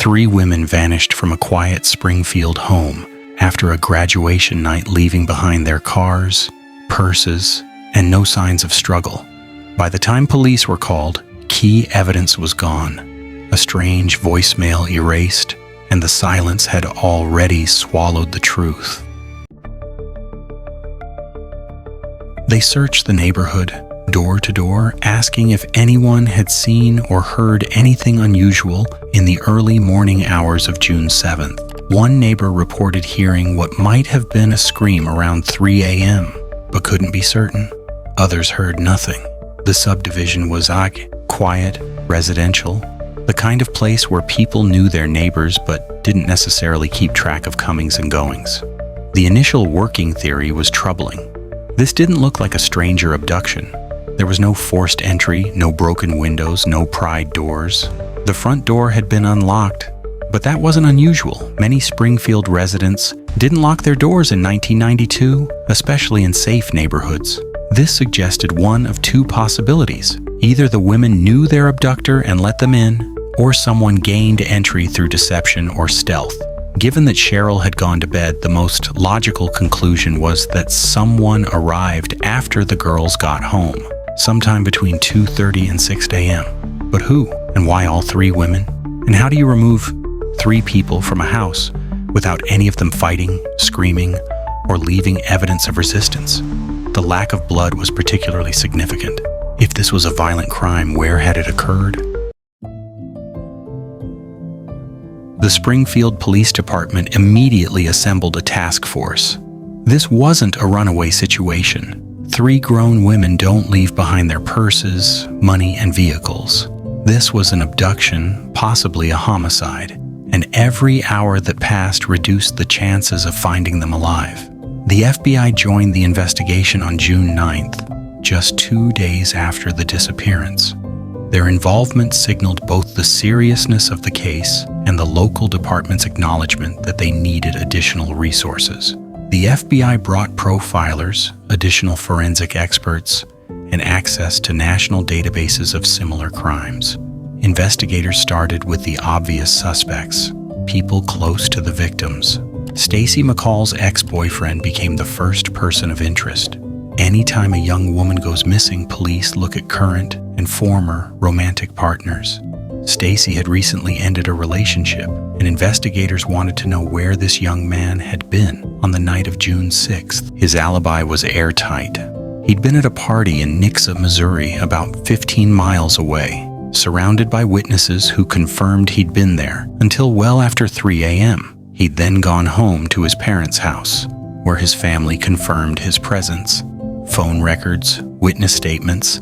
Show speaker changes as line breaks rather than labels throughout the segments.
3 women vanished from a quiet Springfield home after a graduation night, leaving behind their cars, purses, and no signs of struggle. By the time police were called, key evidence was gone. A strange voicemail erased, and the silence had already swallowed the truth. They searched the neighborhood, door to door, asking if anyone had seen or heard anything unusual in the early morning hours of June 7th. One neighbor reported hearing what might have been a scream around 3 a.m., but couldn't be certain. Others heard nothing. The subdivision was quiet, residential, the kind of place where people knew their neighbors but didn't necessarily keep track of comings and goings. The initial working theory was troubling. This didn't look like a stranger abduction. There was no forced entry, no broken windows, no pried doors. The front door had been unlocked, but that wasn't unusual. Many Springfield residents didn't lock their doors in 1992, especially in safe neighborhoods. This suggested one of 2 possibilities. Either the women knew their abductor and let them in, or someone gained entry through deception or stealth. Given that Sherrill had gone to bed, the most logical conclusion was that someone arrived after the girls got home, sometime between 2:30 and 6 a.m. But who, and why all 3 women? And how do you remove 3 people from a house without any of them fighting, screaming, or leaving evidence of resistance? The lack of blood was particularly significant. If this was a violent crime, where had it occurred? The Springfield Police Department immediately assembled a task force. This wasn't a runaway situation. 3 grown women don't leave behind their purses, money, and vehicles. This was an abduction, possibly a homicide, and every hour that passed reduced the chances of finding them alive. The FBI joined the investigation on June 9th, just 2 days after the disappearance. Their involvement signaled both the seriousness of the case and the local department's acknowledgement that they needed additional resources. The FBI brought profilers, additional forensic experts, and access to national databases of similar crimes. Investigators started with the obvious suspects, people close to the victims. Stacy McCall's ex-boyfriend became the first person of interest. Anytime a young woman goes missing, police look at current and former romantic partners. Stacy had recently ended a relationship, and investigators wanted to know where this young man had been on the night of June 6th. His alibi was airtight. He'd been at a party in Nixa, Missouri, about 15 miles away, surrounded by witnesses who confirmed he'd been there until well after 3 a.m. He'd then gone home to his parents' house, where his family confirmed his presence. Phone records, witness statements,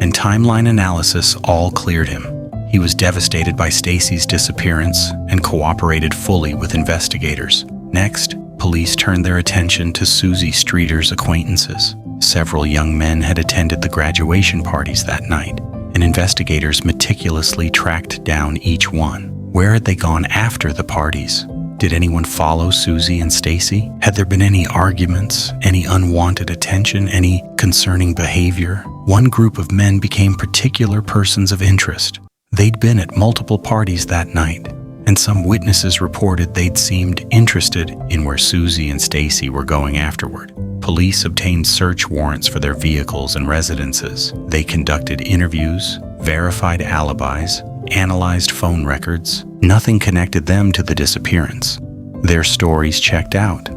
and timeline analysis all cleared him. He was devastated by Stacy's disappearance and cooperated fully with investigators. Next, police turned their attention to Suzie Streeter's acquaintances. Several young men had attended the graduation parties that night, and investigators meticulously tracked down each one. Where had they gone after the parties? Did anyone follow Suzie and Stacy? Had there been any arguments, any unwanted attention, any concerning behavior? One group of men became particular persons of interest. They'd been at multiple parties that night, and some witnesses reported they'd seemed interested in where Suzie and Stacy were going afterward. Police obtained search warrants for their vehicles and residences. They conducted interviews, verified alibis, analyzed phone records. Nothing connected them to the disappearance. Their stories checked out.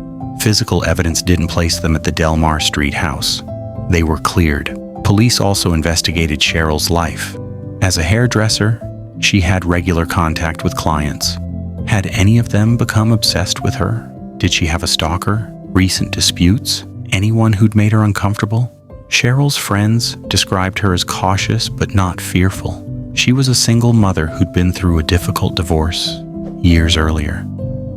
Physical evidence didn't place them at the Delmar Street house. They were cleared. Police also investigated Sherrill's life. As a hairdresser, she had regular contact with clients. Had any of them become obsessed with her? Did she have a stalker? Recent disputes? Anyone who'd made her uncomfortable? Sherrill's friends described her as cautious but not fearful. She was a single mother who'd been through a difficult divorce years earlier.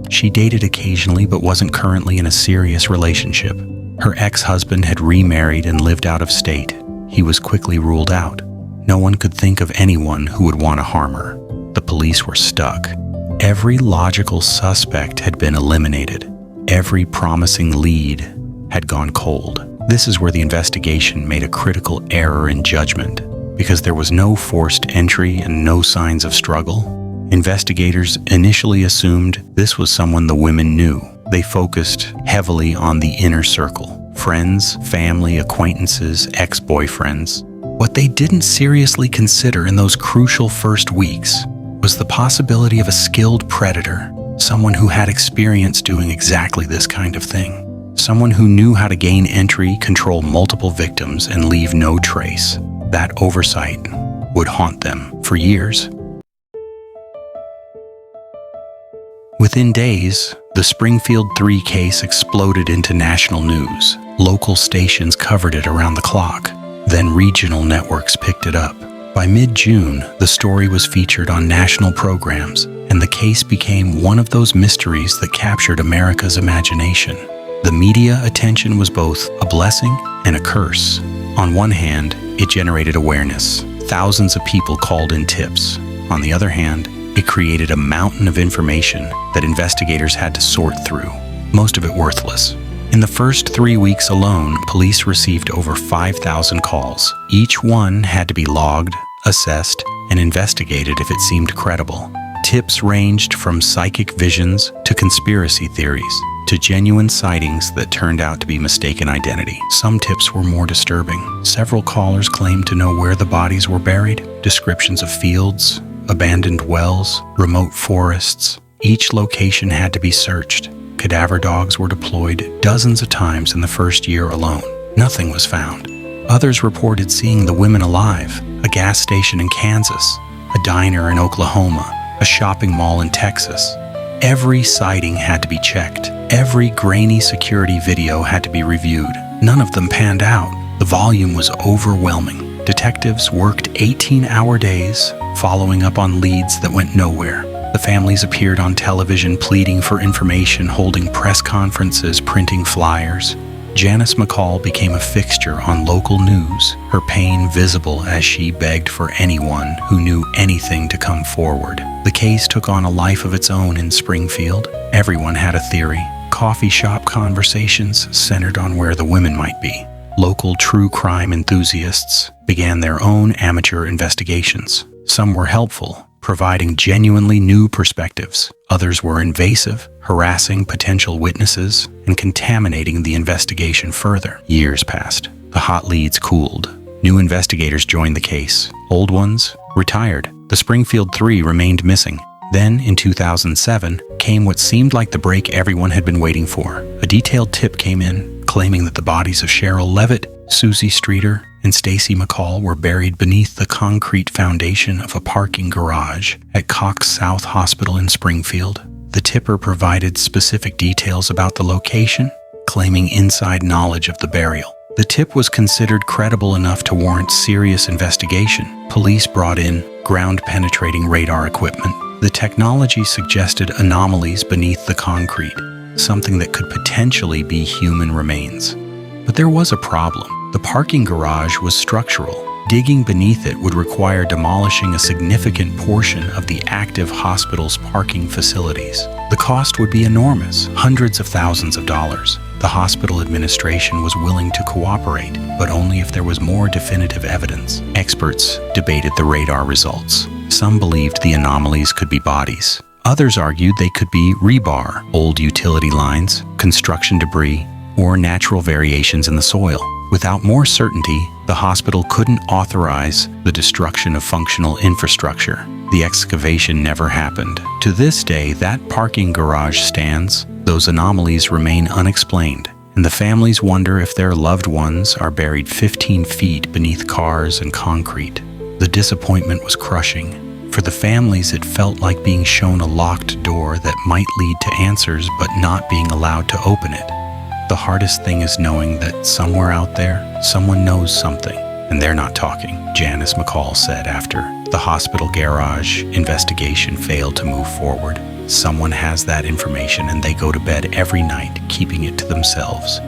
She dated occasionally but wasn't currently in a serious relationship. Her ex-husband had remarried and lived out of state. He was quickly ruled out. No one could think of anyone who would want to harm her. The police were stuck. Every logical suspect had been eliminated. Every promising lead had gone cold. This is where the investigation made a critical error in judgment. Because there was no forced entry and no signs of struggle, Investigators initially assumed this was someone the women knew. They focused heavily on the inner circle: friends, family, acquaintances, ex-boyfriends. What they didn't seriously consider in those crucial first weeks was the possibility of a skilled predator, someone who had experience doing exactly this kind of thing. Someone who knew how to gain entry, control multiple victims, and leave no trace. That oversight would haunt them for years. Within days, the Springfield Three case exploded into national news. Local stations covered it around the clock. Then regional networks picked it up. By mid-June, the story was featured on national programs, and the case became one of those mysteries that captured America's imagination. The media attention was both a blessing and a curse. On one hand, it generated awareness. Thousands of people called in tips. On the other hand, it created a mountain of information that investigators had to sort through, most of it worthless. In the first 3 weeks alone, police received over 5,000 calls. Each one had to be logged, assessed, and investigated if it seemed credible. Tips ranged from psychic visions to conspiracy theories, to genuine sightings that turned out to be mistaken identity. Some tips were more disturbing. Several callers claimed to know where the bodies were buried, descriptions of fields, abandoned wells, remote forests. Each location had to be searched. Cadaver dogs were deployed dozens of times in the first year alone. Nothing was found. Others reported seeing the women alive: a gas station in Kansas, a diner in Oklahoma, a shopping mall in Texas. Every sighting had to be checked. Every grainy security video had to be reviewed. None of them panned out. The volume was overwhelming. Detectives worked 18-hour days, following up on leads that went nowhere. The families appeared on television pleading for information, holding press conferences, printing flyers. Janice McCall became a fixture on local news, her pain visible as she begged for anyone who knew anything to come forward. The case took on a life of its own in Springfield. Everyone had a theory. Coffee shop conversations centered on where the women might be. Local true crime enthusiasts began their own amateur investigations. Some were helpful, providing genuinely new perspectives. Others were invasive, harassing potential witnesses and contaminating the investigation further. Years passed. The hot leads cooled. New investigators joined the case. Old ones retired. The Springfield Three remained missing. Then, in 2007, came what seemed like the break everyone had been waiting for. A detailed tip came in, claiming that the bodies of Sherrill Levitt, Suzie Streeter, and Stacy McCall were buried beneath the concrete foundation of a parking garage at Cox South Hospital in Springfield. The tipper provided specific details about the location, claiming inside knowledge of the burial. The tip was considered credible enough to warrant serious investigation. Police brought in ground-penetrating radar equipment. The technology suggested anomalies beneath the concrete, something that could potentially be human remains. But there was a problem. The parking garage was structural. Digging beneath it would require demolishing a significant portion of the active hospital's parking facilities. The cost would be enormous, hundreds of thousands of dollars. The hospital administration was willing to cooperate, but only if there was more definitive evidence. Experts debated the radar results. Some believed the anomalies could be bodies. Others argued they could be rebar, old utility lines, construction debris, or natural variations in the soil. Without more certainty, the hospital couldn't authorize the destruction of functional infrastructure. The excavation never happened. To this day, that parking garage stands. Those anomalies remain unexplained, and the families wonder if their loved ones are buried 15 feet beneath cars and concrete. The disappointment was crushing. For the families, it felt like being shown a locked door that might lead to answers but not being allowed to open it. The hardest thing is knowing that somewhere out there, someone knows something, and they're not talking, Janice McCall said after the hospital garage investigation failed to move forward. Someone has that information and they go to bed every night, keeping it to themselves.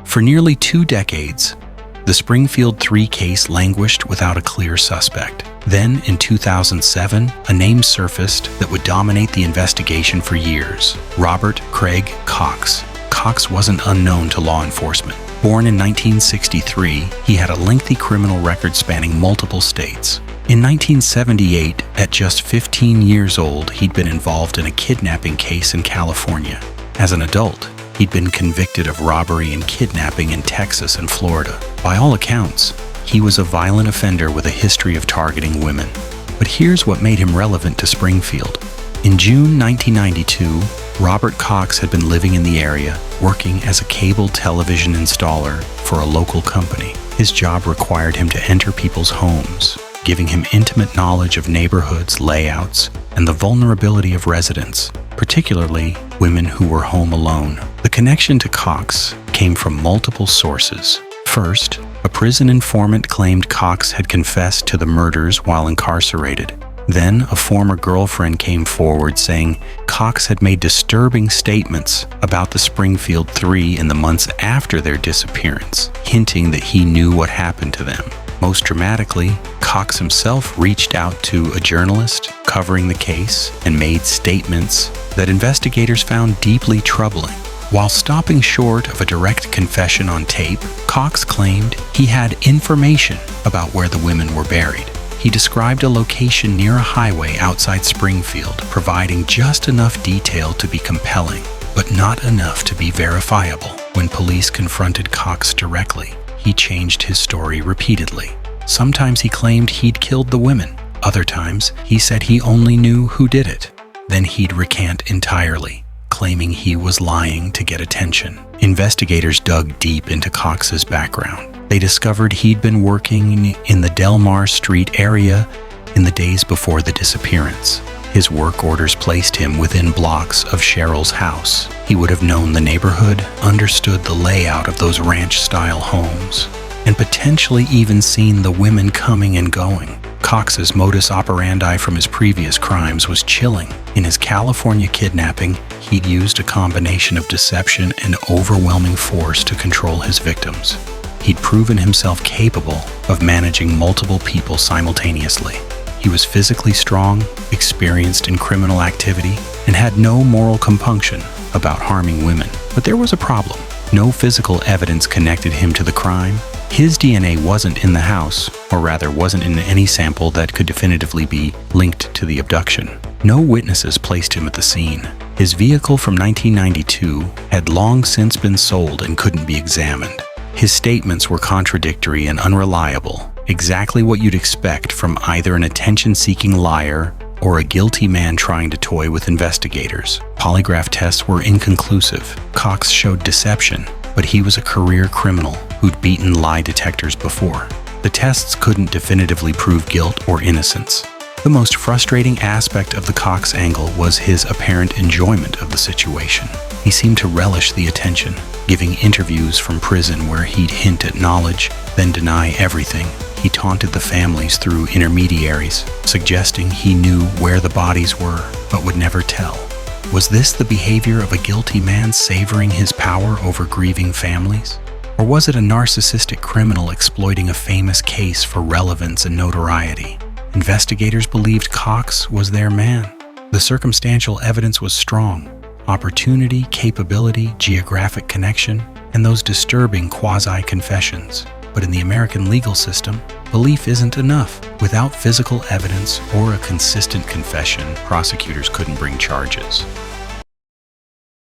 For nearly 2 decades, the Springfield Three case languished without a clear suspect. Then, in 2007, a name surfaced that would dominate the investigation for years: Robert Craig Cox. Cox wasn't unknown to law enforcement. Born in 1963, he had a lengthy criminal record spanning multiple states. In 1978, at just 15 years old, he'd been involved in a kidnapping case in California. As an adult, he'd been convicted of robbery and kidnapping in Texas and Florida. By all accounts, he was a violent offender with a history of targeting women. But here's what made him relevant to Springfield. In June 1992, Robert Cox had been living in the area, working as a cable television installer for a local company. His job required him to enter people's homes, giving him intimate knowledge of neighborhoods, layouts, and the vulnerability of residents, particularly women who were home alone. The connection to Cox came from multiple sources. First, a prison informant claimed Cox had confessed to the murders while incarcerated. Then, a former girlfriend came forward saying Cox had made disturbing statements about the Springfield Three in the months after their disappearance, hinting that he knew what happened to them. Most dramatically, Cox himself reached out to a journalist covering the case and made statements that investigators found deeply troubling. While stopping short of a direct confession on tape, Cox claimed he had information about where the women were buried. He described a location near a highway outside Springfield, providing just enough detail to be compelling, but not enough to be verifiable. When police confronted Cox directly, he changed his story repeatedly. Sometimes he claimed he'd killed the women. Other times, he said he only knew who did it. Then he'd recant entirely, claiming he was lying to get attention. Investigators dug deep into Cox's background. They discovered he'd been working in the Delmar Street area in the days before the disappearance. His work orders placed him within blocks of Sherrill's house. He would have known the neighborhood, understood the layout of those ranch-style homes, and potentially even seen the women coming and going. Cox's modus operandi from his previous crimes was chilling. In his California kidnapping, he'd used a combination of deception and overwhelming force to control his victims. He'd proven himself capable of managing multiple people simultaneously. He was physically strong, experienced in criminal activity, and had no moral compunction about harming women. But there was a problem. No physical evidence connected him to the crime. His DNA wasn't in the house, or rather wasn't in any sample that could definitively be linked to the abduction. No witnesses placed him at the scene. His vehicle from 1992 had long since been sold and couldn't be examined. His statements were contradictory and unreliable, exactly what you'd expect from either an attention-seeking liar or a guilty man trying to toy with investigators. Polygraph tests were inconclusive. Cox showed deception, but he was a career criminal who'd beaten lie detectors before. The tests couldn't definitively prove guilt or innocence. The most frustrating aspect of the Cox angle was his apparent enjoyment of the situation. He seemed to relish the attention, giving interviews from prison where he'd hint at knowledge, then deny everything. He taunted the families through intermediaries, suggesting he knew where the bodies were, but would never tell. Was this the behavior of a guilty man savoring his power over grieving families? Or was it a narcissistic criminal exploiting a famous case for relevance and notoriety? Investigators believed Cox was their man. The circumstantial evidence was strong. Opportunity, capability, geographic connection, and those disturbing quasi-confessions. But in the American legal system, belief isn't enough. Without physical evidence or a consistent confession, prosecutors couldn't bring charges.